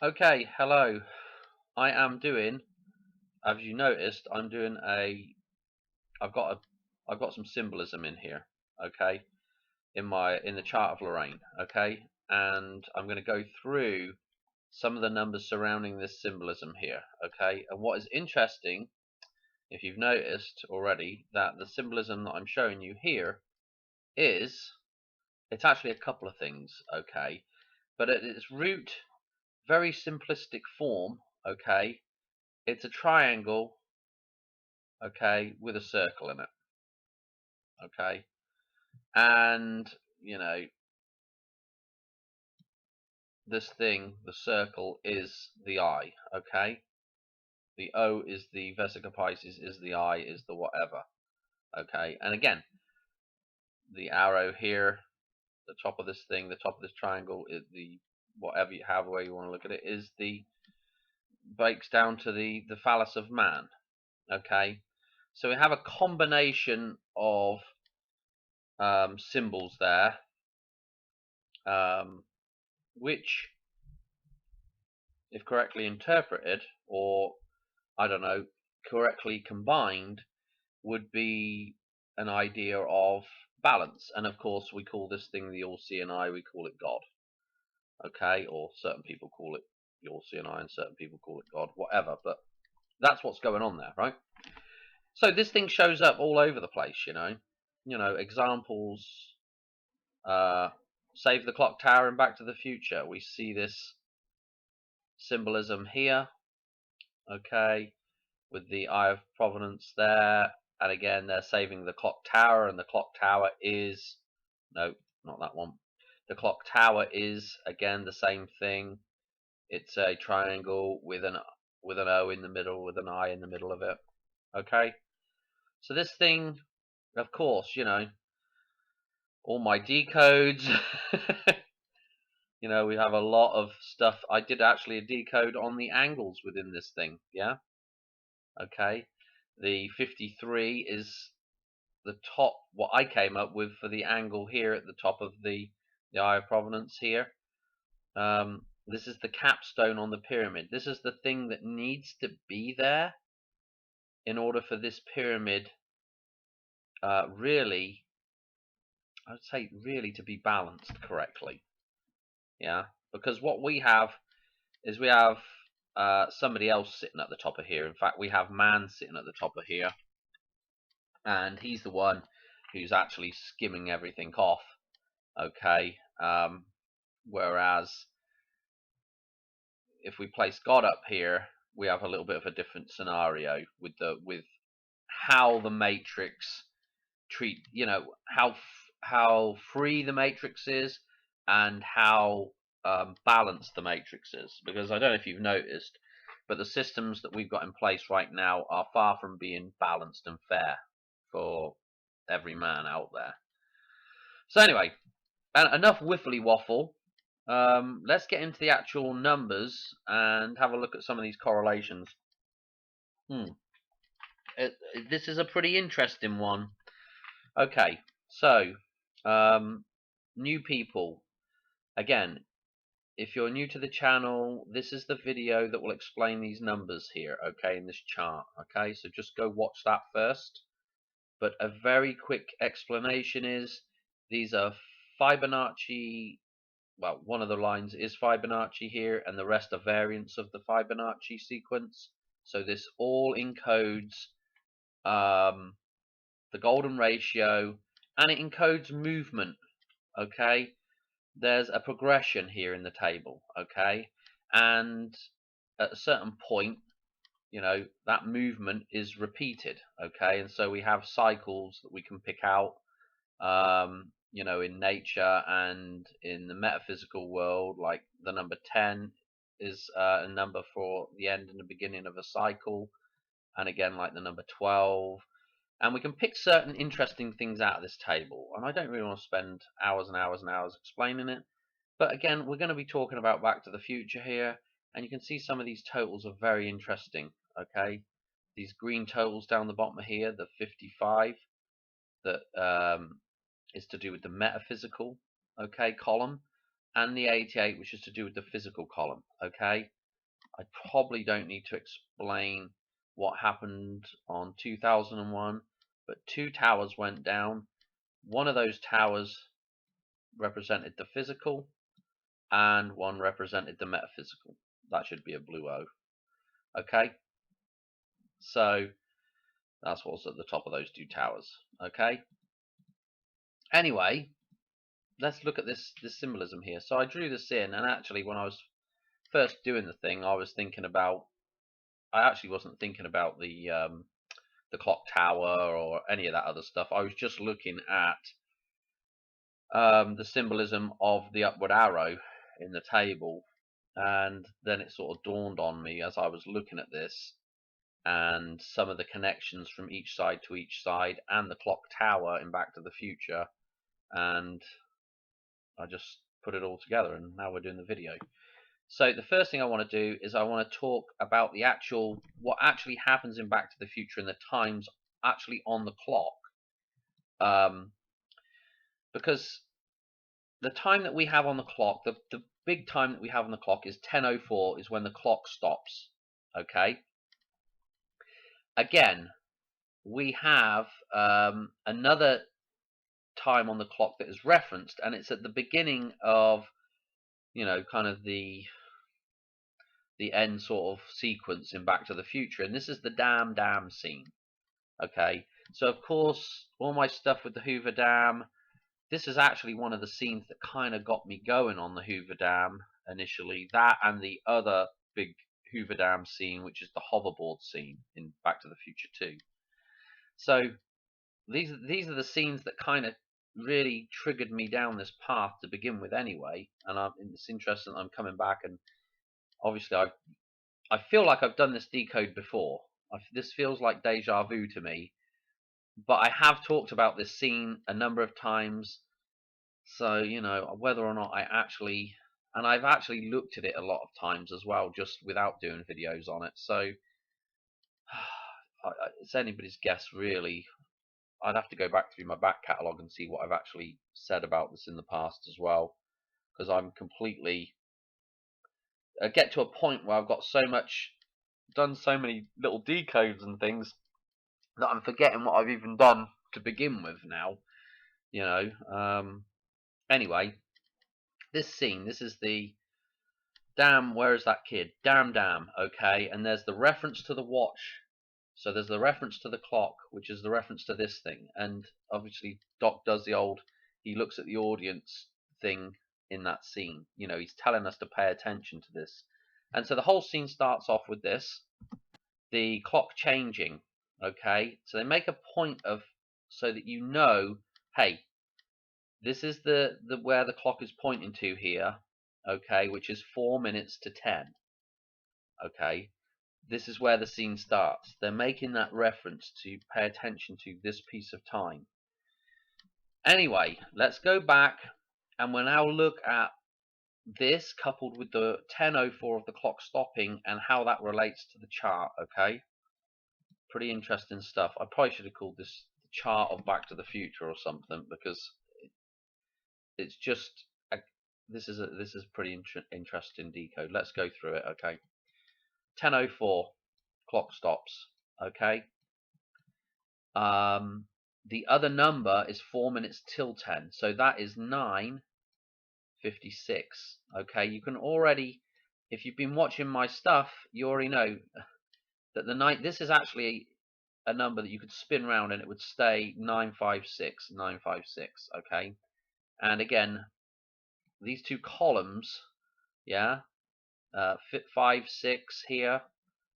Okay, hello. I am doing, as you noticed, I've got a, I've got some symbolism in here. Okay, in the chart of Lorraine. Okay, and I'm going to go through some of the numbers surrounding this symbolism here. Okay, and what is interesting, if you've noticed already, that the symbolism that I'm showing you here is, it's actually a couple of things. Okay, but at its root, very simplistic form. Okay, it's a triangle, okay, with a circle in it, okay, and you know this thing, the circle is the eye, okay, the O is the vesica Pisces, is the eye, is the whatever, okay, and again, the arrow here, the top of this thing, the top of this triangle is the whatever you have, where you want to look at it, is the breaks down to the phallus of man, okay. So we have a combination of symbols there, um, which, if correctly interpreted, or I don't know, correctly combined, would be an idea of balance. And of course, we call this thing the all-seeing eye, we call it God. Okay, or certain people call it the all-seeing eye, and certain people call it God, whatever. But that's what's going on there, right? So this thing shows up all over the place, examples. Uh, Save the Clock Tower and Back to the Future. We see this symbolism here. Okay, with the Eye of Providence there, and again they're saving the clock tower, and the clock tower is, no, not that one. The clock tower is again the same thing. It's a triangle with an O in the middle, with an I in the middle of it. Okay, so this thing, of course, all my decodes. We have a lot of stuff. I did actually a decode on the angles within this thing. Yeah. Okay, the 53 is the top, what I came up with for the angle here at the top of the Eye of Providence here. This is the capstone on the pyramid. This is the thing that needs to be there in order for this pyramid really, I would say, really to be balanced correctly. Yeah, because what we have is we have somebody else sitting at the top of here. In fact, we have man sitting at the top of here, and he's the one who's actually skimming everything off. Okay, whereas if we place God up here, we have a little bit of a different scenario with how the matrix treat, how free the matrix is, and how balanced the matrix is. Because I don't know if you've noticed, but the systems that we've got in place right now are far from being balanced and fair for every man out there. So anyway, enough wiffly waffle. Let's get into the actual numbers and have a look at some of these correlations. This is a pretty interesting one. Okay, so new people. Again, if you're new to the channel, this is the video that will explain these numbers here, okay, in this chart. Okay, so just go watch that first. But a very quick explanation is these are Fibonacci. Well, one of the lines is Fibonacci here, and the rest are variants of the Fibonacci sequence. So this all encodes the golden ratio, and it encodes movement. Okay, there's a progression here in the table. Okay, and at a certain point, that movement is repeated. Okay, and so we have cycles that we can pick out. In nature and in the metaphysical world, like the number 10 is a number for the end and the beginning of a cycle, and again, like the number 12. And we can pick certain interesting things out of this table. And I don't really want to spend hours and hours and hours explaining it. But again, we're going to be talking about Back to the Future here. And you can see some of these totals are very interesting. Okay, these green totals down the bottom here, the 55, that is to do with the metaphysical, okay, column. and the 88, which is to do with the physical column. Okay, I probably don't need to explain what happened on 2001, but 2 towers went down. One of those towers represented the physical, and one represented the metaphysical. That should be a blue O. Okay, so that's what's at the top of those 2 towers. Okay, anyway, let's look at this symbolism here. So I drew this in, and actually when I was first doing the thing, I actually wasn't thinking about the clock tower or any of that other stuff. I was just looking at the symbolism of the upward arrow in the table, and then it sort of dawned on me as I was looking at this, and some of the connections from each side to each side, and the clock tower in Back to the Future, and I just put it all together, and now we're doing the video. So the first thing I want to do is I want to talk about what actually happens in Back to the Future and the times actually on the clock, because the time that we have on the clock, the big time that we have on the clock is 10:04, is when the clock stops. Okay. Again, we have another time on the clock that is referenced, and it's at the beginning of, kind of the end sort of sequence in Back to the Future, and this is the dam scene. Okay, so of course all my stuff with the Hoover Dam, this is actually one of the scenes that kind of got me going on the Hoover Dam initially. That and the other big Hoover Dam scene, which is the hoverboard scene in Back to the Future 2. So these are the scenes that kind of really triggered me down this path to begin with anyway, and it's interesting that I'm coming back, and obviously I feel like I've done this decode before. This feels like deja vu to me, but I have talked about this scene a number of times, so whether or not I've actually looked at it a lot of times as well, just without doing videos on it. So it's anybody's guess really. I'd have to go back through my back catalogue and see what I've actually said about this in the past as well, because I'm completely get to a point where I've got done so many little decodes and things that I'm forgetting what I've even done to begin with now. Anyway, this scene, this is the dam. Where is that kid? Dam. Okay, and there's the reference to the watch. So there's the reference to the clock, which is the reference to this thing, and obviously Doc does he looks at the audience thing in that scene. He's telling us to pay attention to this. And so the whole scene starts off with this, the clock changing. Okay, so they make a point of, so that hey, this is the where the clock is pointing to here. Okay, which is 4 minutes to 10. Okay, this is where the scene starts. They're making that reference to pay attention to this piece of time. Anyway, let's go back, and we'll now look at this coupled with the 10:04 of the clock stopping and how that relates to the chart. Okay, pretty interesting stuff. I probably should have called this the chart of Back to the Future or something, because it's just this is pretty interesting decode. Let's go through it. Okay, 10:04 clock stops. Okay, the other number is 4 minutes till 10, so that is 9:56. Okay, you can already, if you've been watching my stuff, you already know that this is actually a number that you could spin around and it would stay 956. Okay, and again, these two columns, 5, 6 here,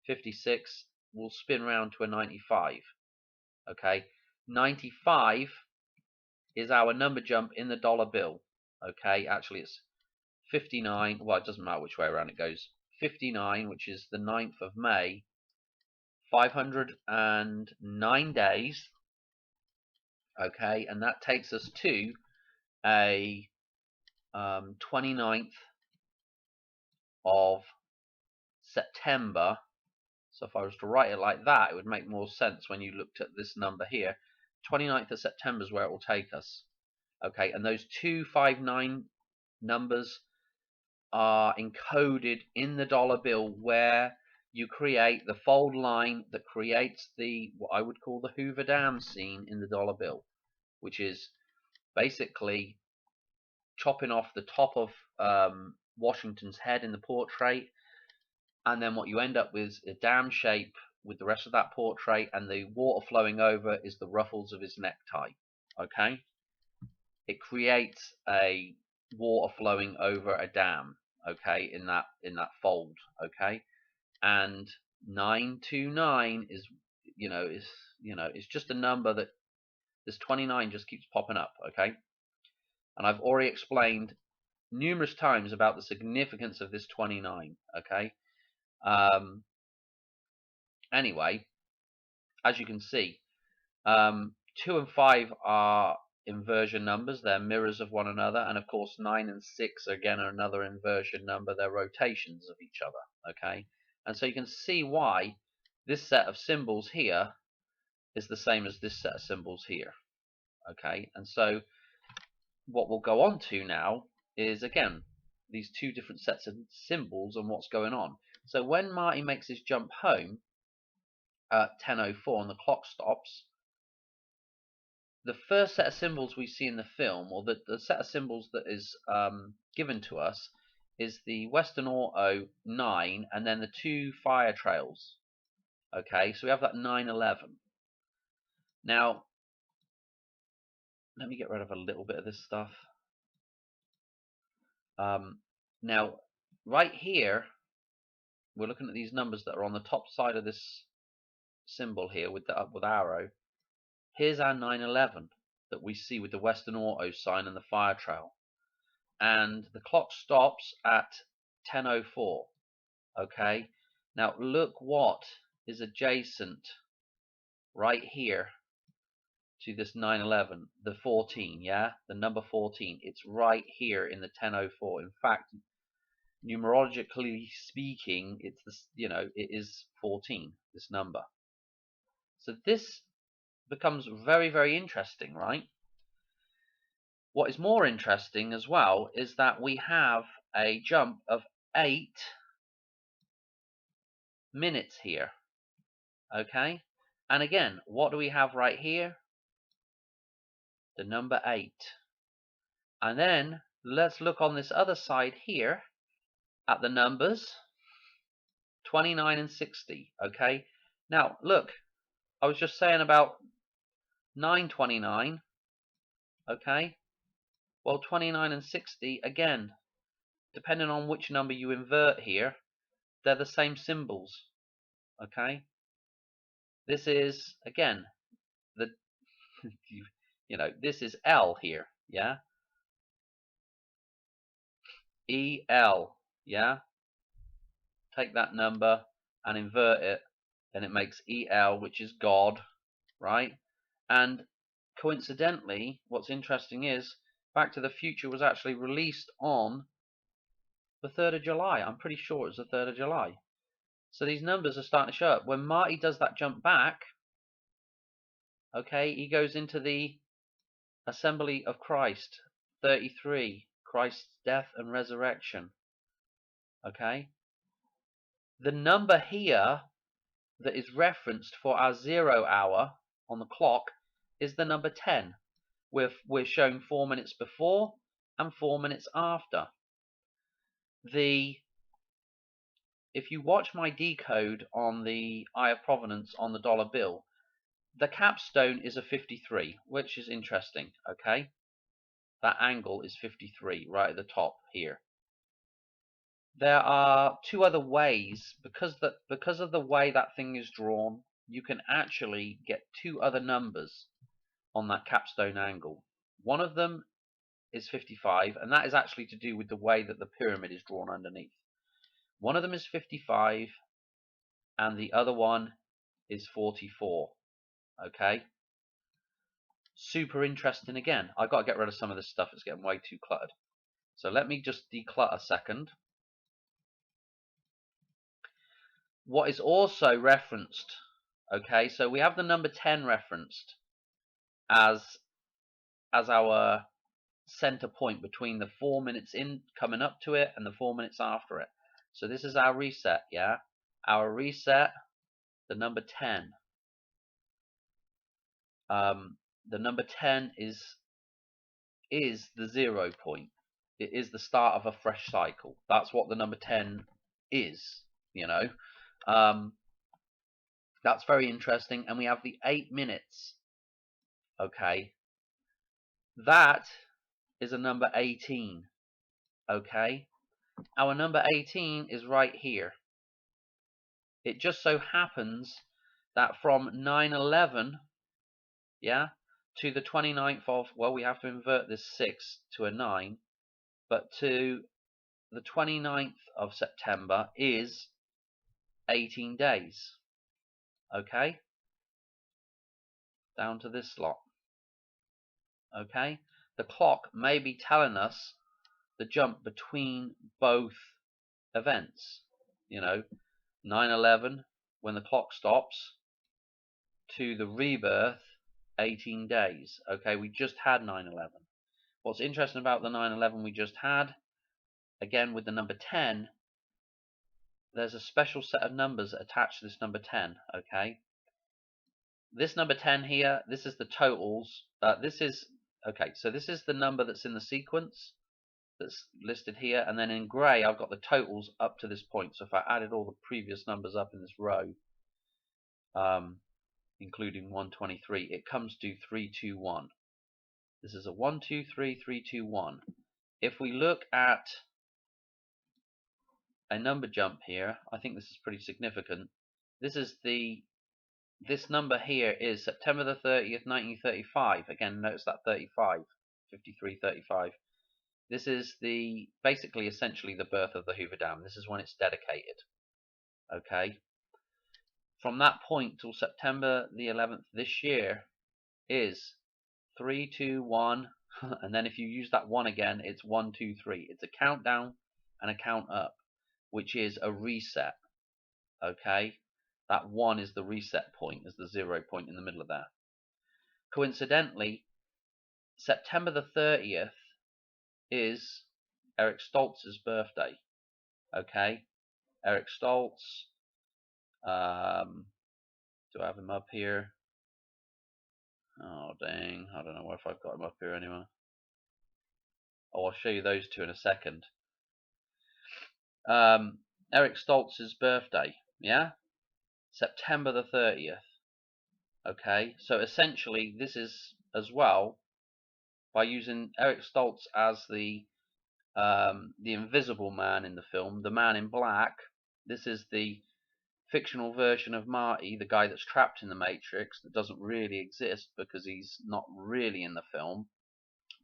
56 will spin round to a 95. Okay, 95 is our number jump in the dollar bill. Okay, actually it's 59. Well, it doesn't matter which way around it goes. 59, which is the 9th of May, 509 days. Okay, and that takes us to a 29th of September. So if I was to write it like that, it would make more sense when you looked at this number here. 29th of September is where it will take us. Okay, and those 259 numbers are encoded in the dollar bill, where you create the fold line that creates what I would call the Hoover Dam scene in the dollar bill, which is basically chopping off the top of Washington's head in the portrait, and then what you end up with is a dam shape with the rest of that portrait, and the water flowing over is the ruffles of his necktie. Okay, it creates a water flowing over a dam. Okay, in that fold. Okay, and 929 is is just a number that this 29 just keeps popping up. Okay, and I've already explained numerous times about the significance of this 29. Okay, anyway, as you can see, 2 and 5 are inversion numbers. They're mirrors of one another, and of course 9 and 6 again are another inversion number. They're rotations of each other. Okay, and so you can see why this set of symbols here is the same as this set of symbols here. Okay, and so what we'll go on to now is, again, these two different sets of symbols and what's going on. So when Marty makes his jump home at 10:04 and the clock stops, the first set of symbols we see in the film, or the set of symbols that is given to us, is the Western Auto 9 and then the 2 fire trails. Okay, so we have that 911. Now, let me get rid of a little bit of this stuff. Now, right here, we're looking at these numbers that are on the top side of this symbol here with the upward arrow. Here's our 911 that we see with the Western Auto sign and the fire trail. And the clock stops at 10:04. Okay, now look what is adjacent right here to this 911, the 14, yeah, the number 14. It's right here in the 10:04. In fact, numerologically speaking, it's this, it is 14, this number. So this becomes very, very interesting, right? What is more interesting as well is that we have a jump of 8 minutes here. Okay, and again, what do we have right here? The number 8. And then let's look on this other side here at the numbers 29 and 60. Okay, now look, I was just saying about 929. Okay, well, 29 and 60, again, depending on which number you invert here, they're the same symbols. Okay, this is, again, the this is L here, yeah, EL, yeah, take that number and invert it, and it makes EL, which is God, right? And coincidentally, what's interesting is Back to the Future was actually released on the 3rd of July. I'm pretty sure it's the 3rd of July. So these numbers are starting to show up. When Marty does that jump back, okay, he goes into the Assembly of Christ, 33, Christ's death and resurrection. Okay, the number here that is referenced for our 0 hour on the clock is the number 10. We're showing 4 minutes before and 4 minutes after. If you watch my decode on the Eye of Providence on the dollar bill, the capstone is a 53, which is interesting. Okay, that angle is 53 right at the top here. There are 2 other ways, because of the way that thing is drawn, you can actually get 2 other numbers on that capstone angle. One of them is 55, and that is actually to do with the way that the pyramid is drawn underneath. One of them is 55, and the other one is 44. Okay, super interesting. Again, I've got to get rid of some of this stuff. It's getting way too cluttered. So let me just declutter a second. What is also referenced, okay, so we have the number 10 referenced as our center point between the 4 minutes in coming up to it and the 4 minutes after it. So this is our reset, yeah? Our reset, the number 10. The number 10 is the 0 point. It is the start of a fresh cycle. That's what the number 10 is, you know. That's very interesting. And we have the 8 minutes. Okay. That is a number 18. Okay. Our number 18 is right here. It just so happens that from 9/11, yeah, to the 29th of, well, we have to invert this 6 to a 9, but to the 29th of September is 18 days. Okay? Down to this slot. Okay? The clock may be telling us the jump between both events. You know, 9/11, when the clock stops, to the rebirth, 18 days. Okay, we just had 9/11. What's interesting about the 9/11 we just had, again with the number 10, there's a special set of numbers attached to this number 10. Okay, this number 10 here, this is the totals. This is the number that's in the sequence that's listed here, and then in grey I've got the totals up to this point. So if I added all the previous numbers up in this row, including 123, it comes to 321. This is a 1, 2, 3, 3, 2, 1. If we look at a number jump here, I think this is pretty significant. This number here is September the 30th, 1935. Again, notice that 35, 53, 35. This is basically essentially the birth of the Hoover Dam. This is when it's dedicated. Okay. From that point till September the 11th this year is 3, 2, 1, and then if you use that 1 again, it's 1, 2, 3. It's a countdown and a count up, which is a reset. Okay, that 1 is the reset point, is the 0 point in the middle of that. Coincidentally, September the 30th is Eric Stoltz's birthday. Okay, Eric Stoltz. Do I have him up here? Oh dang, I don't know if I've got him up here anywhere. Oh, I'll show you those two in a second. Eric Stoltz's birthday, yeah? September the 30th. Okay, so essentially this is as well, by using Eric Stoltz as the invisible man in the film, the man in black. This is the fictional version of Marty, the guy that's trapped in the Matrix, that doesn't really exist because he's not really in the film,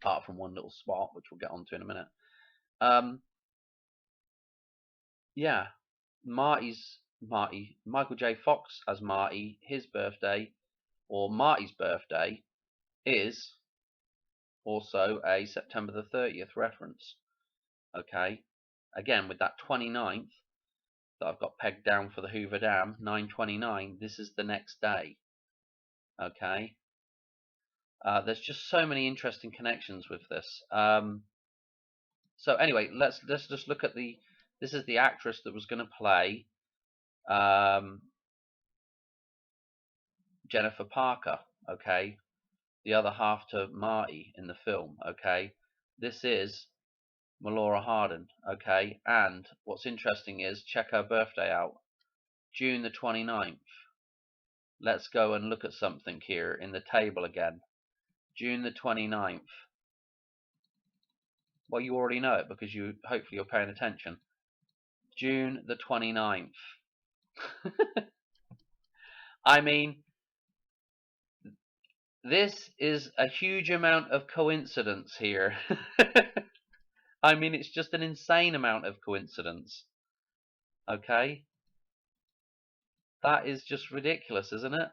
apart from one little spot, which we'll get onto in a minute. Yeah, Michael J. Fox as Marty, his birthday, or Marty's birthday, is also a September the 30th reference. Okay, again with that 29th that I've got pegged down for the Hoover Dam, 9/29, this is the next day. Okay, there's just so many interesting connections with this. So anyway, let's just look at this is the actress that was going to play Jennifer Parker. Okay, the other half to Marty in the film. Okay, this is Melora Hardin. Okay, and what's interesting is, check her birthday out, June the 29th. Let's go and look at something here in the table again. June the 29th. Well, you already know it because hopefully you're paying attention. June the 29th. I mean, this is a huge amount of coincidence here. I mean, it's just an insane amount of coincidence. Okay? That is just ridiculous, isn't it?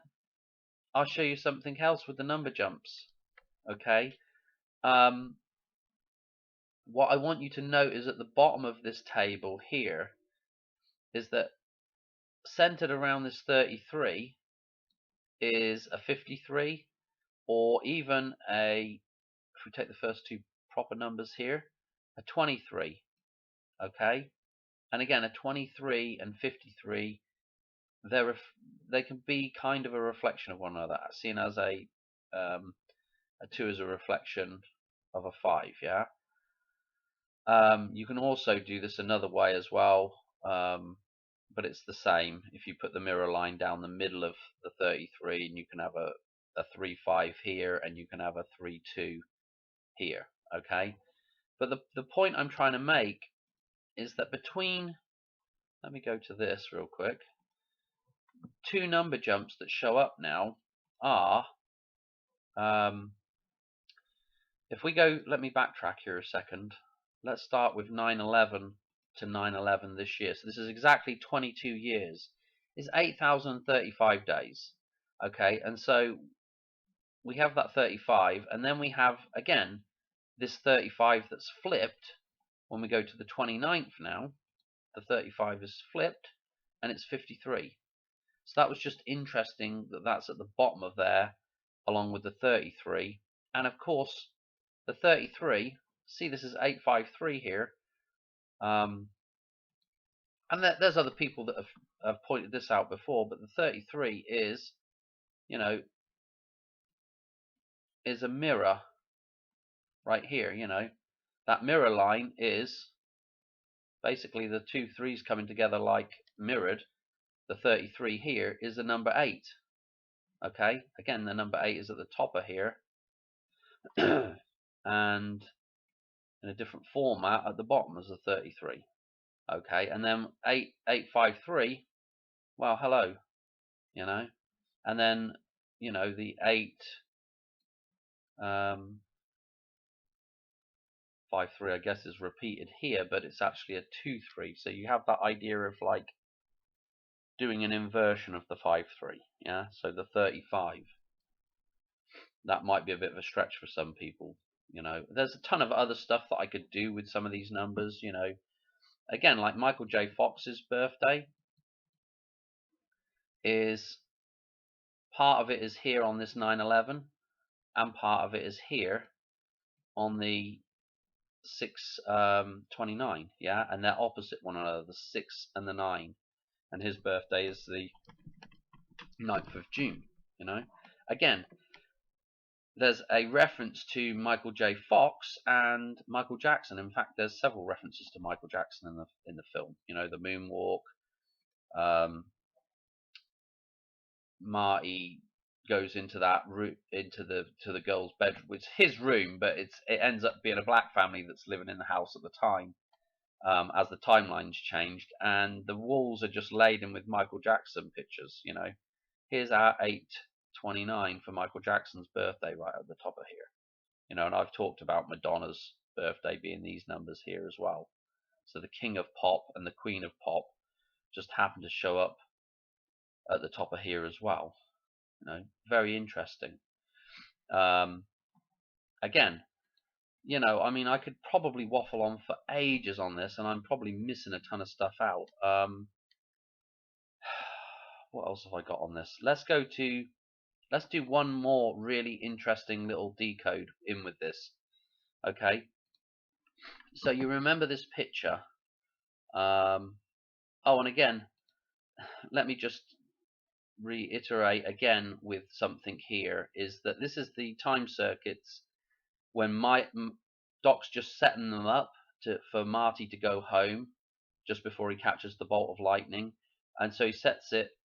I'll show you something else with the number jumps. Okay? What I want you to note is at the bottom of this table here is that centered around this 33 is a 53, or even if we take the first two proper numbers here, a 23, okay? And again, a 23 and 53, they can be kind of a reflection of one another, seen as a 2 is a reflection of a 5, yeah? You can also do this another way as well, but it's the same. If you put the mirror line down the middle of the 33, and you can have a 3, 5 here, and you can have a 3, 2 here, okay? But the point I'm trying to make is that between, let me go to this real quick, 2 number jumps that show up now are, if we go, let me backtrack here a second. Let's start with 9/11 to 9/11 this year. So this is exactly 22 years. It's 8,035 days. Okay, and so we have that 35, and then we have, again, this 35 that's flipped. When we go to the 29th now, the 35 is flipped, and it's 53. So that was just interesting that that's at the bottom of there, along with the 33. And of course, the 33, see this is 853 here, and there's other people that have pointed this out before, but the 33 is, you know, is a mirror right here, you know. That mirror line is basically the 2 3s coming together like mirrored. The 33 here is the number 8. Okay, again, the number 8 is at the top of here, and in a different format at the bottom as the 33. Okay, and then 853, well, hello, you know, and then, you know, the 853, I guess, is repeated here, but it's actually a 2 3. So you have that idea of like doing an inversion of the 5 3. Yeah, so the 35. That might be a bit of a stretch for some people. You know, there's a ton of other stuff that I could do with some of these numbers. You know, again, like Michael J. Fox's birthday is, part of it is here on this 9/11, and part of it is here on the 6/29, yeah, and they're opposite one another, the 6 and the 9, and his birthday is the 9th of June. You know, again, there's a reference to Michael J. Fox and Michael Jackson. In fact, there's several references to Michael Jackson in the film. You know, the moonwalk. Marty goes into that room, into the girl's bedroom. It's his room, but it ends up being a black family that's living in the house at the time. As the timelines changed, and the walls are just laden with Michael Jackson pictures. You know, here's our 8/29 for Michael Jackson's birthday right at the top of here. You know, and I've talked about Madonna's birthday being these numbers here as well. So the King of Pop and the Queen of Pop just happen to show up at the top of here as well. You know, very interesting. Again, you know, I mean, I could probably waffle on for ages on this, and I'm probably missing a ton of stuff out. What else have I got on this? Let's do one more really interesting little decode in with this. Okay, so you remember this picture. Oh, and again, let me just reiterate again with something here, is that this is the time circuits when Doc's just setting them up for Marty to go home just before he catches the bolt of lightning, and so he sets it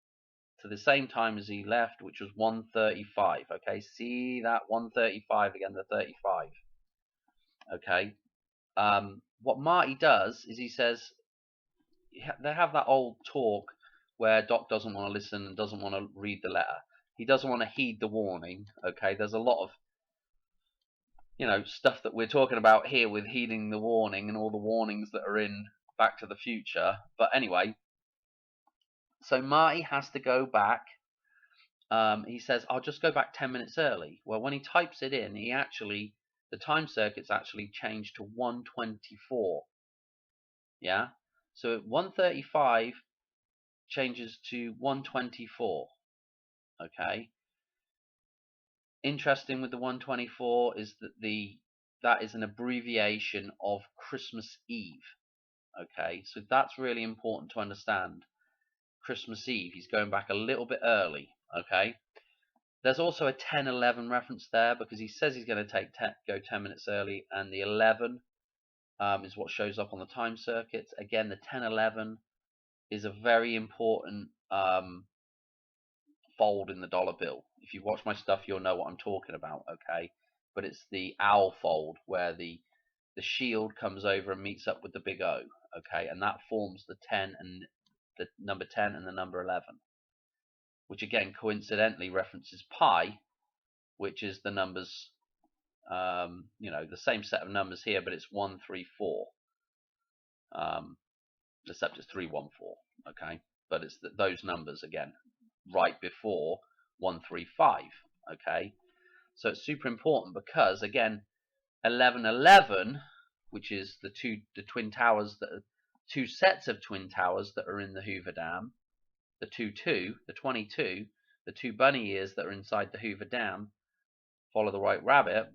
to the same time as he left, which was 1:35. Okay, see that 1:35 again, the 35. Okay, what Marty does is he says, they have that old talk where Doc doesn't want to listen and doesn't want to read the letter. He doesn't want to heed the warning. Okay, there's a lot of, you know, stuff that we're talking about here with heeding the warning and all the warnings that are in Back to the Future. But anyway, so Marty has to go back. He says, I'll just go back 10 minutes early. Well, when he types it in, the time circuit's actually changed to 1:24. Yeah, so 1:35 changes to 1:24. Okay, interesting with the 1:24 is that the that is an abbreviation of Christmas Eve. Okay, so that's really important to understand. Christmas Eve, he's going back a little bit early. Okay, there's also a 10:11 reference there because he says he's going to go 10 minutes early, and the 11 is what shows up on the time circuits. Again, the 10:11 is a very important fold in the dollar bill. If you watch my stuff, you'll know what I'm talking about. Okay, but it's the owl fold where the shield comes over and meets up with the big O. Okay, and that forms the 10 and the number 10 and the number 11, which again coincidentally references pi, which is the numbers, the same set of numbers here, but it's 1, 3, 4. Except it's 3, 1, 4. Okay, but it's those numbers again right before 1, 3, 5. Okay, so it's super important because again 11, 11, which is the twin towers, that are two sets of twin towers that are in the Hoover Dam, the 2, the 22, the two bunny ears that are inside the Hoover Dam, follow the white rabbit,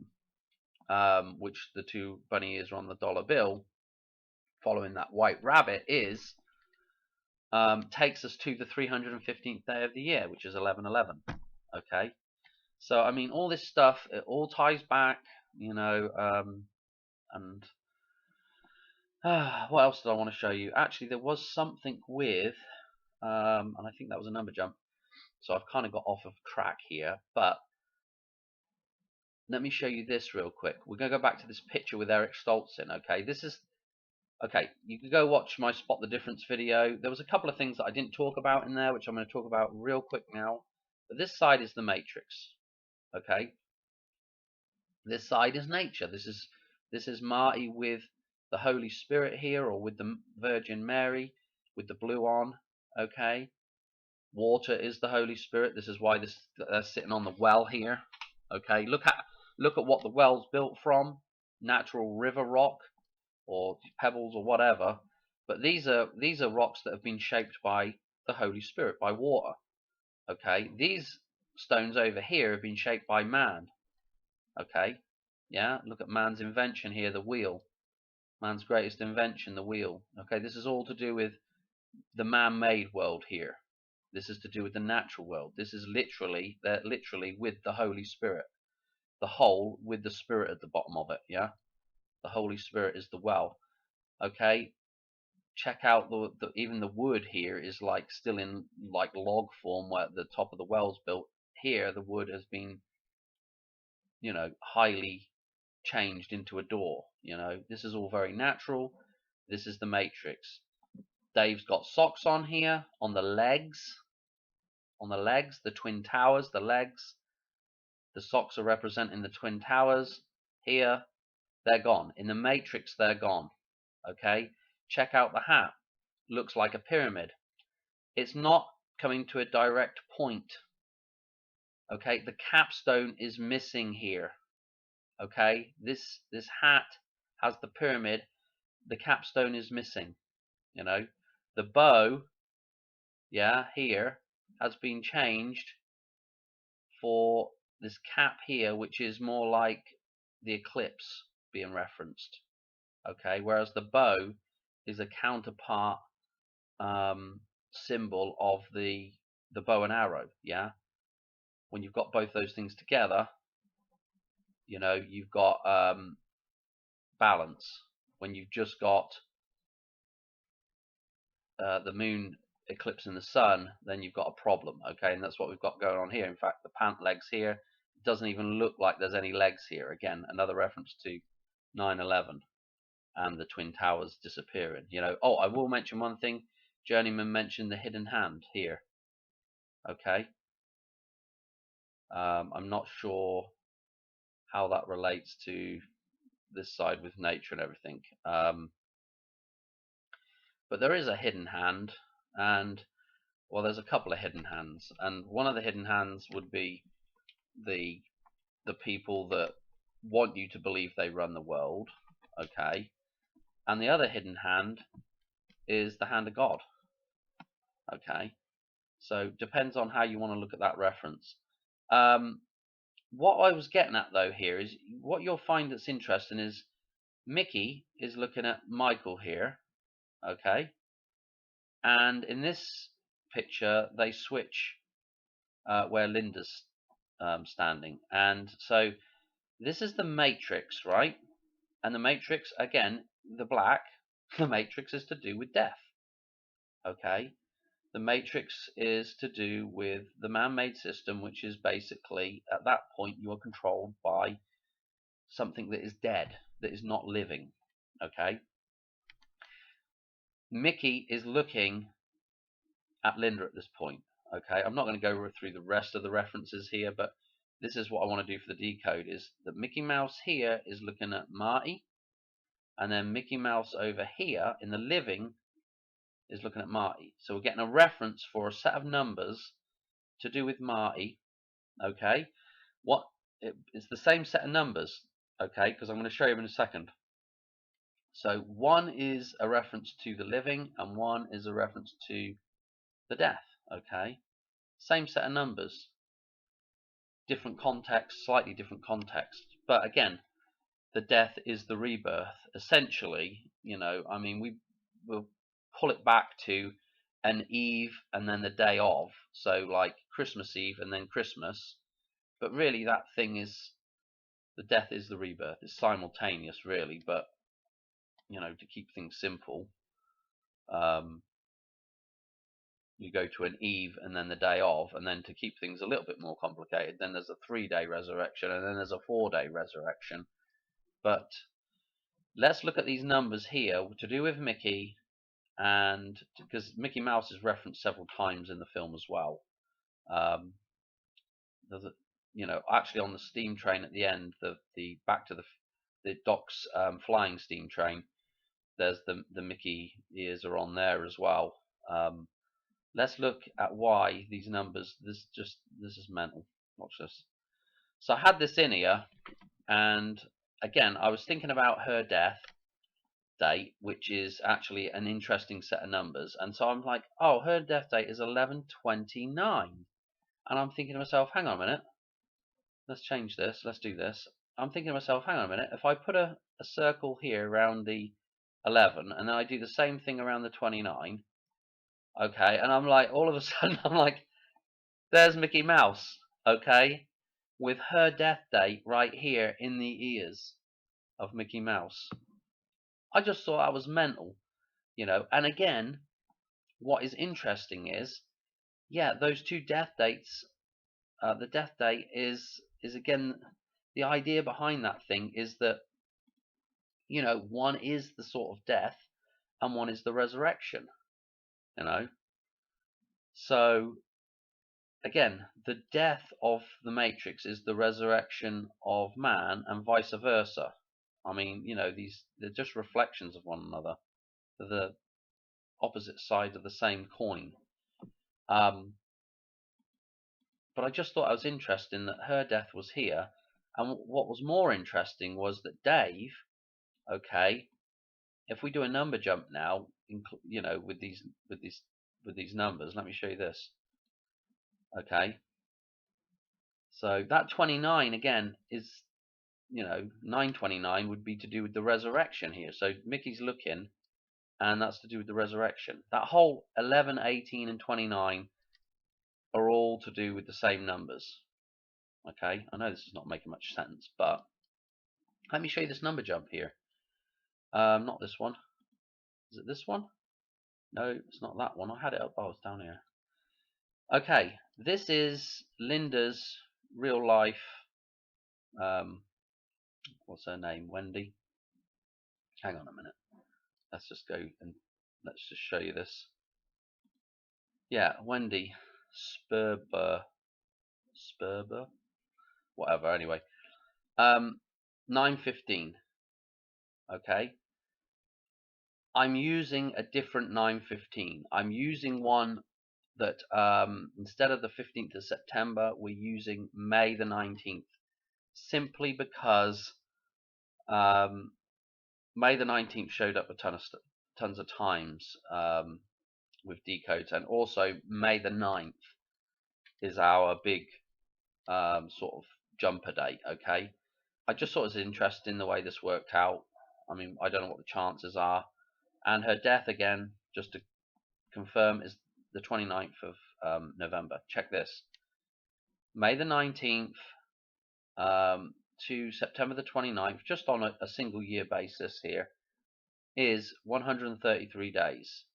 which the two bunny ears are on the dollar bill, following that white rabbit is takes us to the 315th day of the year, which is 11/11. Okay, so I mean, all this stuff, it all ties back, and what else did I want to show you? Actually, there was something with, and I think that was a number jump. So I've kind of got off of track here, but let me show you this real quick. We're going to go back to this picture with Eric Stoltzin. Okay, you can go watch my Spot the Difference video. There was a couple of things that I didn't talk about in there, which I'm going to talk about real quick now. But this side is the matrix. Okay, this side is nature. This is Marty with the Holy Spirit here, or with the Virgin Mary with the blue on. Okay, water is the Holy Spirit. This is why they're sitting on the well here. Okay, look at what the well's built from: natural river rock or pebbles or whatever. But these are rocks that have been shaped by the Holy Spirit, by water. Okay, these stones over here have been shaped by man. Okay, yeah, look at man's invention here, the wheel. Man's greatest invention, the wheel. Okay, this is all to do with the man-made world here. This is to do with the natural world. This is literally with the Holy Spirit. The hole with the Spirit at the bottom of it, yeah? The Holy Spirit is the well. Okay, check out even the wood here is like still in like log form where the top of the well's built. Here the wood has been, highly changed into a door. This is all very natural. This is the matrix. Dave's got socks on here on the legs. The twin towers, the legs. The socks are representing the twin towers. Here, they're gone. In the matrix, they're gone. Okay, check out the hat. Looks like a pyramid. It's not coming to a direct point. Okay, the capstone is missing here. Okay, this hat has the pyramid. The capstone is missing. The bow, yeah, here has been changed for this cap here, which is more like the eclipse being referenced. Okay, whereas the bow is a counterpart symbol of the bow and arrow. Yeah, when you've got both those things together, you've got balance. When you've just got the moon eclipsing the sun, then you've got a problem. Okay, and that's what we've got going on here. In fact, the pant legs here, it doesn't even look like there's any legs here. Again, another reference to 9/11 and the twin towers disappearing. Oh, I will mention one thing. Journeyman mentioned the hidden hand here. Okay, I'm not sure how that relates to this side with nature and everything. But there is a hidden hand, and well, there's a couple of hidden hands, and one of the hidden hands would be the people that want you to believe they run the world. Okay, and the other hidden hand is the hand of God. Okay, so depends on how you want to look at that reference. what I was getting at though here is what you'll find that's interesting is Mickey is looking at Michael here, okay, and in this picture they switch where Linda's standing, and so this is the matrix, right? And the matrix, again, the black, the matrix is to do with death, okay? The matrix is to do with the man-made system, which is basically, at that point, you are controlled by something that is dead, that is not living, okay? Mickey is looking at Linda at this point, okay? I'm not going to go through the rest of the references here, but this is what I want to do for the decode, is that Mickey Mouse here is looking at Marty, and then Mickey Mouse over here in the living is looking at Marty. So we're getting a reference for a set of numbers to do with Marty, okay? It's the same set of numbers, okay? Because I'm going to show you in a second. So one is a reference to the living, and one is a reference to the death, okay? Same set of numbers, different context, slightly different context. But again, the death is the rebirth. Essentially, you know, I mean, we'll pull it back to an eve and then the day of. So like Christmas Eve and then Christmas. But really that thing is, the death is the rebirth. It's simultaneous really, but you know, to keep things simple, you go to an eve and then the day of, and then to keep things a little bit more complicated, then there's a 3-day resurrection and then there's a 4-day resurrection. But let's look at these numbers here to do with Mickey, and because Mickey Mouse is referenced several times in the film as well. There's a, you know, actually on the steam train at the end, the back to the docks flying steam train, there's the Mickey ears are on there as well. Let's look at why these numbers. This is mental. Watch this. So I had this in here, and again, I was thinking about her death date, which is actually an interesting set of numbers. And so I'm like, oh, her death date is 11/29. And I'm thinking to myself, hang on a minute. Let's change this. Let's do this. I'm thinking to myself, hang on a minute. If I put a circle here around the 11, and then I do the same thing around the 29, okay, and I'm like, all of a sudden, I'm like, there's Mickey Mouse, okay, with her death date right here in the ears of Mickey Mouse. I just thought that was mental, you know. And again, what is interesting is, yeah, those two death dates. The death date is again, the idea behind that thing is that, you know, one is the sort of death and one is the resurrection, you know. So again, the death of the Matrix is the resurrection of man, and vice versa. I mean, you know, they're just reflections of one another. They're the opposite sides of the same coin. But I just thought it was interesting that her death was here, and what was more interesting was that Dave, okay, if we do a number jump now, you know, with these numbers, let me show you this. Okay, so that 29 again is, you know, 929 would be to do with the resurrection here. So Mickey's looking, and that's to do with the resurrection. That whole 11, 18, and 29 are all to do with the same numbers. Okay, I know this is not making much sense, but let me show you this number jump here. Not this one. Is it this one? No, it's not that one. I had it up. Oh, it's down here. Okay, this is Linda's real life. What's her name? Wendy. Hang on a minute. Let's just go and let's just show you this. Yeah, Wendy Sperber, whatever. Anyway, 9:15. Okay, I'm using a different 9:15. I'm using one that instead of the 15th of September, we're using May the 19th, simply because May the 19th showed up a tons of times with decodes, and also May the 9th is our big sort of jumper date. Okay, I just thought it was interesting the way this worked out. I mean, I don't know what the chances are. And her death, again, just to confirm, is the 29th of November. Check this. May the 19th to September the 29th, just on a single year basis here, is 133 days.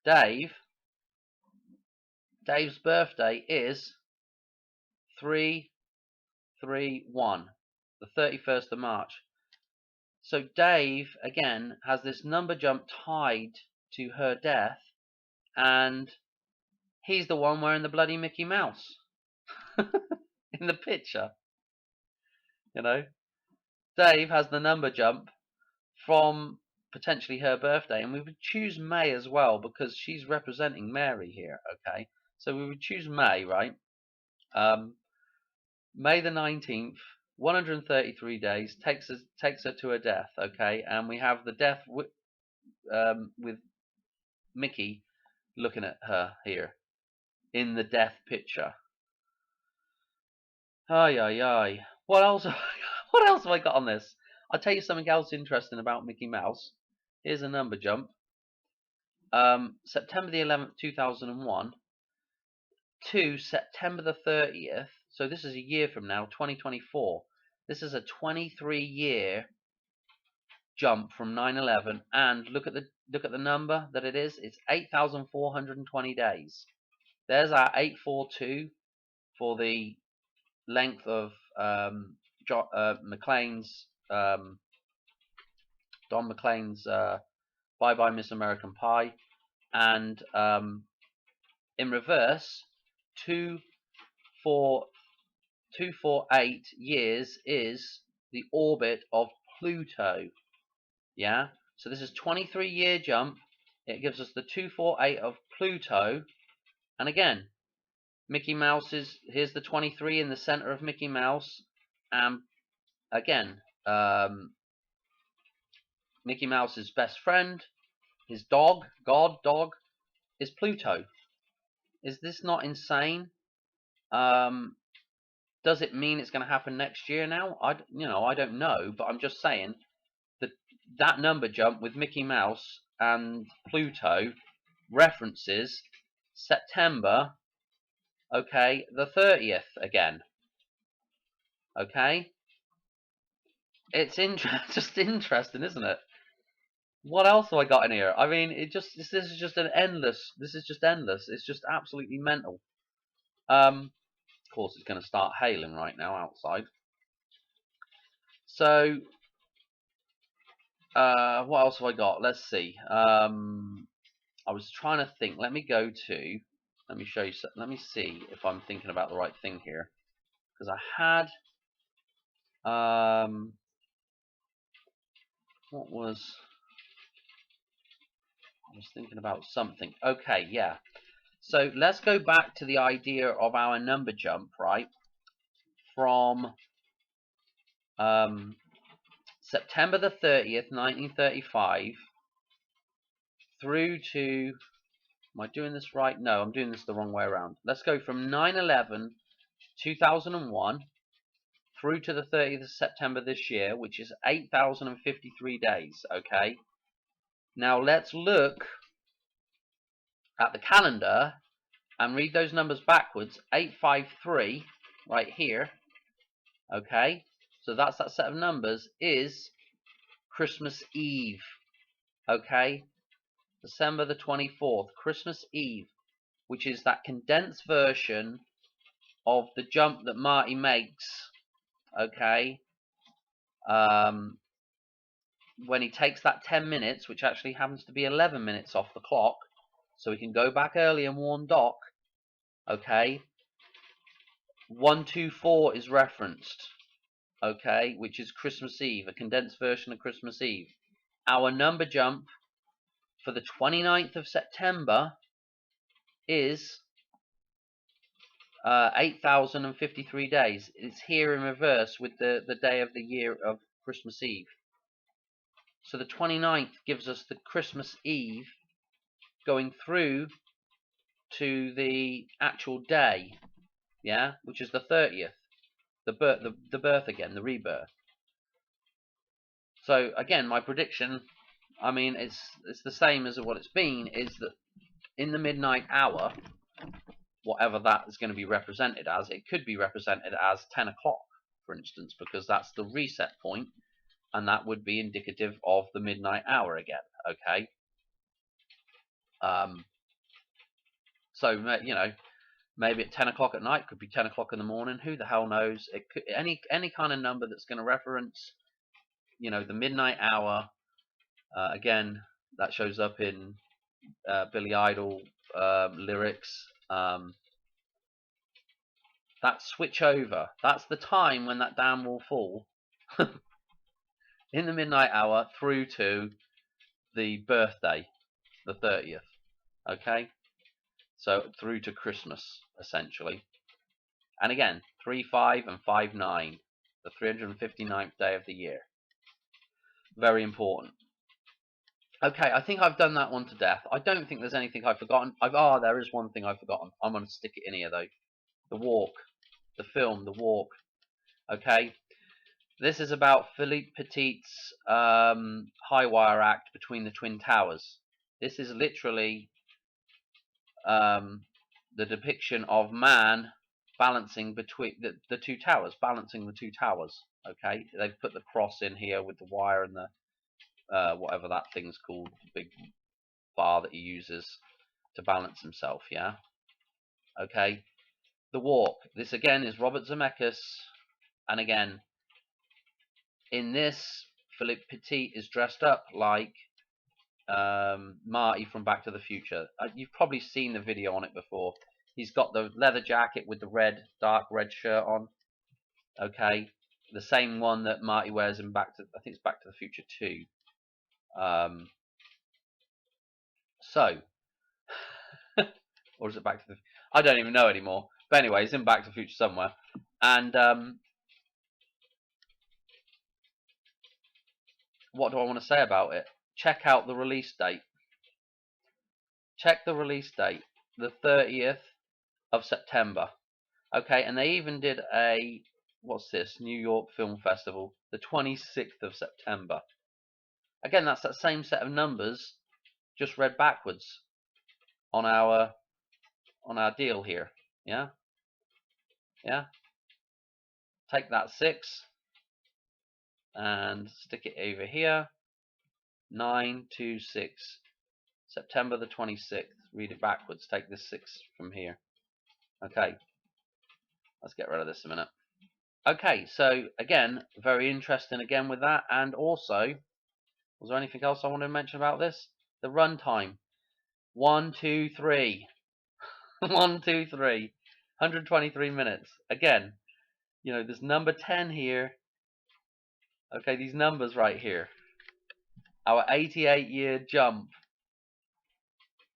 Dave's birthday is 331, the 31st of March. So Dave, again, has this number jump tied to her death, and he's the one wearing the bloody Mickey Mouse in the picture. You know, Dave has the number jump from potentially her birthday, and we would choose May as well because she's representing Mary here. Okay, so we would choose May, right? May the 19th, 133 days takes her to her death. Okay, and we have the death with Mickey looking at her here in the death picture. Ay ay ay. What else? What else have I got on this? I'll tell you something else interesting about Mickey Mouse. Here's a number jump. September the 11th, 2001 to September the 30th. So this is a year from now, 2024. This is a 23-year jump from 9/11, and look at the number that it is. It's 8,420 days. There's our 842 for the length of McClane's Don McClane's Bye Bye Miss American Pie, and in reverse, 248 years is the orbit of Pluto. Yeah, so this is 23-year jump. It gives us the 248 of Pluto, and again, Mickey Mouse is, here's the 23 in the center of Mickey Mouse, and again, Mickey Mouse's best friend, his dog, dog, is Pluto. Is this not insane? Does it mean it's going to happen next year now? I don't know, but I'm just saying that number jump with Mickey Mouse and Pluto references September, okay, the 30th again. Okay? It's just interesting, isn't it? What else have I got in here? I mean, this is just endless. This is just endless. It's just absolutely mental. Of course, it's going to start hailing right now outside. So, what else have I got? Let's see. I was trying to think. Let me show you. Let me see if I'm thinking about the right thing here, because I had. What was? I was thinking about something. Okay, yeah. So let's go back to the idea of our number jump, right? From September the 30th, 1935, through to, am I doing this right? No, I'm doing this the wrong way around. Let's go from 9/11, 2001, through to the 30th of September this year, which is 8,053 days, okay? Now let's look at the calendar and read those numbers backwards. 853, right here, okay? So that's that set of numbers, is Christmas Eve, okay? December the 24th, Christmas Eve, which is that condensed version of the jump that Marty makes, okay? When he takes that 10 minutes, which actually happens to be 11 minutes off the clock, so we can go back early and warn Doc, okay? 124 is referenced, okay, which is Christmas Eve, a condensed version of Christmas Eve. Our number jump for the 29th of September is 8,053 days. It's here in reverse with the day of the year of Christmas Eve. So the 29th gives us the Christmas Eve going through to the actual day, yeah, which is the 30th. the birth again, the rebirth. So again, my prediction, I mean, it's the same as what it's been, is that in the midnight hour, whatever that is going to be represented as, it could be represented as 10 o'clock, for instance, because that's the reset point, and that would be indicative of the midnight hour again. Okay. So you know, maybe at 10 o'clock at night, could be 10 o'clock in the morning. Who the hell knows? It could any kind of number that's going to reference, you know, the midnight hour. Again, that shows up in Billy Idol lyrics. That switch over, that's the time when that dam will fall in the midnight hour through to the birthday, the 30th. Okay, so through to Christmas, essentially. And again, 3-5 and 5-9, the 359th day of the year. Very important. Okay, I think I've done that one to death. I don't think there's anything I've forgotten. There is one thing I've forgotten. I'm going to stick it in here, though. The Walk. The film, The Walk. Okay? This is about Philippe Petit's high wire act between the Twin Towers. This is literally the depiction of man balancing between the two towers, balancing the two towers. Okay? They've put the cross in here with the wire and the whatever that thing's called, the big bar that he uses to balance himself, yeah? Okay. The Walk. This again is Robert Zemeckis, and again, in this, Philippe Petit is dressed up like Marty from Back to the Future. You've probably seen the video on it before. He's got the leather jacket with the dark red shirt on. Okay. The same one that Marty wears in I think it's Back to the Future 2. So, or is it Back to the? I don't even know anymore. But anyway, it's in Back to the Future somewhere. And what do I want to say about it? Check out the release date. Check the release date, the 30th of September. Okay, and they even did a what's this? New York Film Festival, the 26th of September. Again, that's that same set of numbers, just read backwards on our deal here. Yeah? Yeah? Take that 6 and stick it over here. 926. September the 26th. Read it backwards. Take this 6 from here. Okay. Let's get rid of this a minute. Okay, so again, very interesting again with that. And also, was there anything else I wanted to mention about this? The runtime. 1, 2, 3. 1, 2, 3. 123 minutes. Again, you know, there's number 10 here. Okay, these numbers right here. Our 88-year jump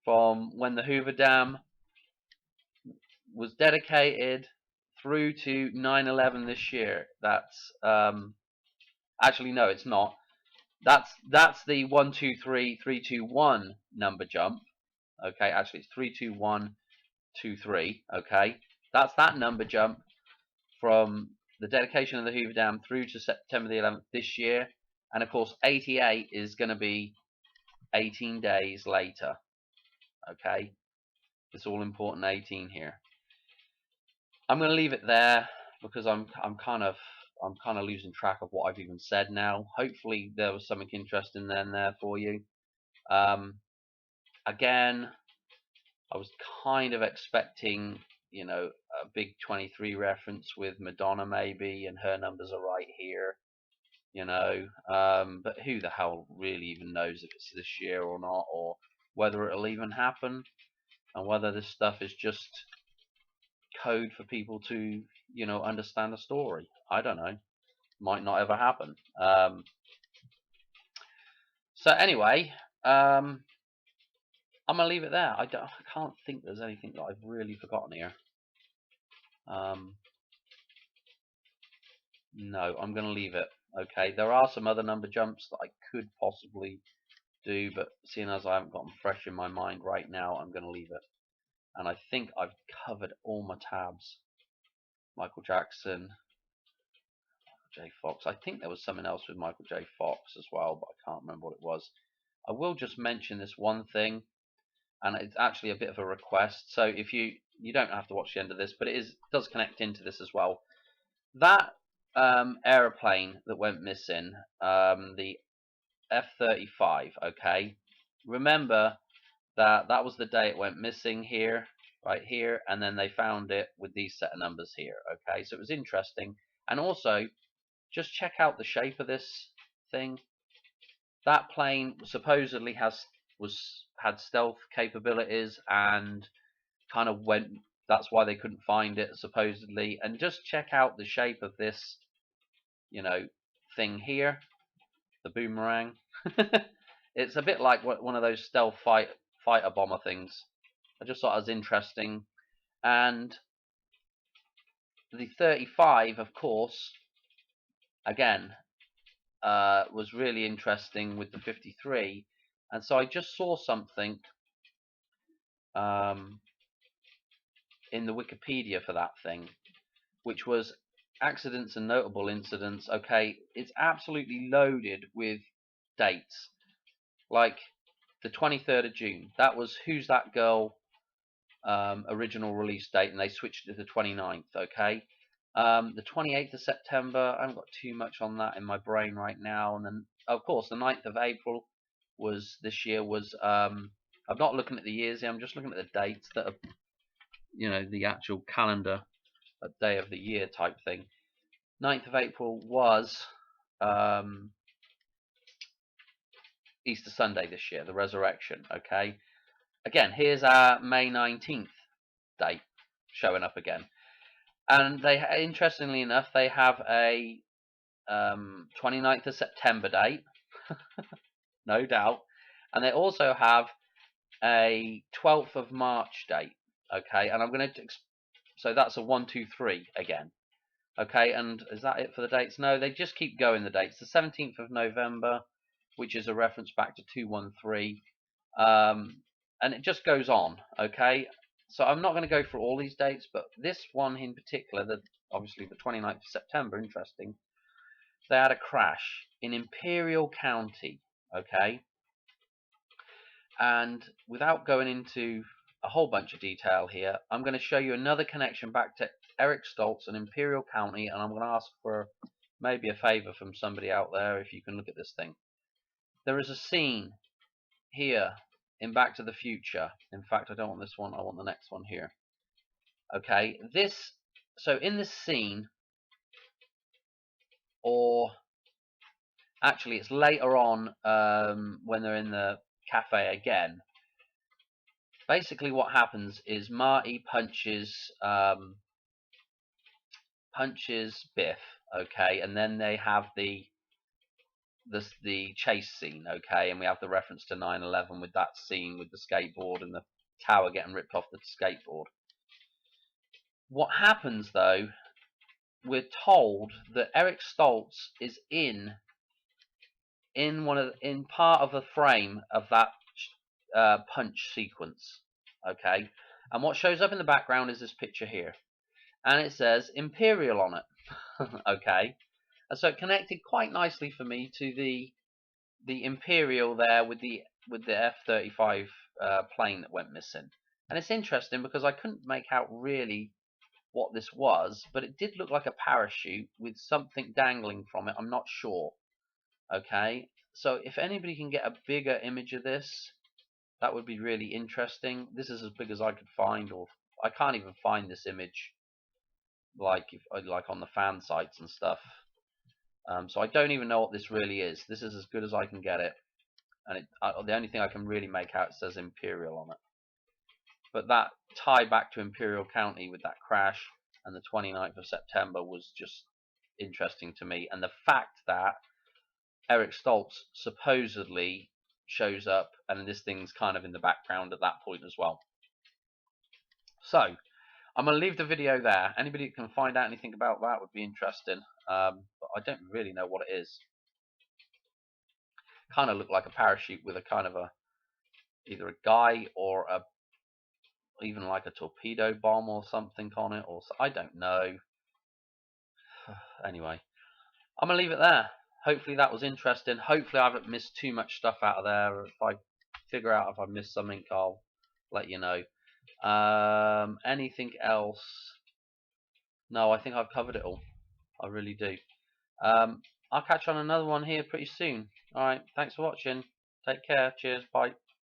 from when the Hoover Dam was dedicated through to 9/11 this year. That's actually no, it's not. That's the 1, 2, 3, 3, 2, 1 number jump. Okay, actually it's 3, 2, 1, 2, 3. Okay, that's that number jump from the dedication of the Hoover Dam through to September the 11th this year, and of course 88 is going to be 18 days later. Okay, this all important 18 here. I'm going to leave it there because I'm kind of losing track of what I've even said now. Hopefully there was something interesting there for you. Again, I was kind of expecting, you know, a big 23 reference with Madonna maybe, and her numbers are right here, you know. But who the hell really even knows if it's this year or not, or whether it'll even happen, and whether this stuff is just code for people to, you know, understand a story. I don't know. Might not ever happen. So anyway, I'm gonna leave it there. I can't think there's anything that I've really forgotten here. No, I'm gonna leave it. Okay, there are some other number jumps that I could possibly do, but seeing as I haven't got them fresh in my mind right now, I'm gonna leave it. And I think I've covered all my tabs. Michael Jackson, J. Fox. I think there was something else with Michael J. Fox as well, but I can't remember what it was. I will just mention this one thing, and it's actually a bit of a request. So if you don't have to watch the end of this, but it does connect into this as well. That aeroplane that went missing, the F-35. Okay, remember that was the day it went missing here, right here, and then they found it with these set of numbers here. Okay, so it was interesting, and also just check out the shape of this thing. That plane supposedly had stealth capabilities and kind of went. That's why they couldn't find it supposedly. And just check out the shape of this, thing here, the boomerang. It's a bit like one of those stealth fighter bomber things. I just thought it was interesting. And the 35, of course, again, was really interesting with the 53. And so I just saw something in the Wikipedia for that thing, which was accidents and notable incidents. Okay, it's absolutely loaded with dates. Like the 23rd of June, that was Who's That Girl original release date, and they switched it to the 29th. Okay, the 28th of September, I haven't got too much on that in my brain right now. And then, of course, the 9th of April was this year was. I'm not looking at the years here. I'm just looking at the dates that are, the actual calendar, a day of the year type thing. 9th of April was Easter Sunday this year, the resurrection. Okay, again, here's our May 19th date showing up again. And they, interestingly enough, they have a 29th of September date, no doubt, and they also have a 12th of March date. Okay, and I'm going to, so that's a 1, 2, 3 again. Okay, and is that it for the dates? No, they just keep going the dates. The 17th of November, which is a reference back to 213, and it just goes on. Okay, so I'm not going to go through all these dates, but this one in particular, obviously the 29th of September, interesting. They had a crash in Imperial County. Okay, and without going into a whole bunch of detail here, I'm going to show you another connection back to Eric Stoltz and Imperial County, and I'm going to ask for maybe a favor from somebody out there if you can look at this thing. There is a scene here in Back to the Future. In fact, I don't want this one, I want the next one here. Okay, so in this scene, or actually it's later on when they're in the cafe again, basically what happens is Marty punches Biff, okay, and then they have the chase scene, okay, and we have the reference to 9/11 with that scene with the skateboard and the tower getting ripped off the skateboard. What happens though, we're told that Eric Stoltz is in part of the frame of that punch sequence, okay, and what shows up in the background is this picture here, and it says Imperial on it. Okay, and so it connected quite nicely for me to the Imperial there with the F-35 plane that went missing. And it's interesting because I couldn't make out really what this was, but it did look like a parachute with something dangling from it. I'm not sure. Okay, so if anybody can get a bigger image of this, that would be really interesting. This is as big as I could find, or I can't even find this image like on the fan sites and stuff. So I don't even know what this really is. This is as good as I can get it, and the only thing I can really make out says Imperial on it. But that tie back to Imperial County with that crash and the 29th of September was just interesting to me, and the fact that Eric Stoltz supposedly shows up, and this thing's kind of in the background at that point as well. So I'm going to leave the video there. Anybody who can find out anything about that would be interesting, but I don't really know what it is. Kind of looked like a parachute with a kind of either a guy or even like a torpedo bomb or something on it, or I don't know. Anyway, I'm gonna leave it there. Hopefully that was interesting. Hopefully I haven't missed too much stuff out of there. If I figure out if I missed something, I'll let you know. Anything else? No, I think I've covered it all. I really do. I'll catch you on another one here pretty soon. Alright, thanks for watching. Take care. Cheers. Bye.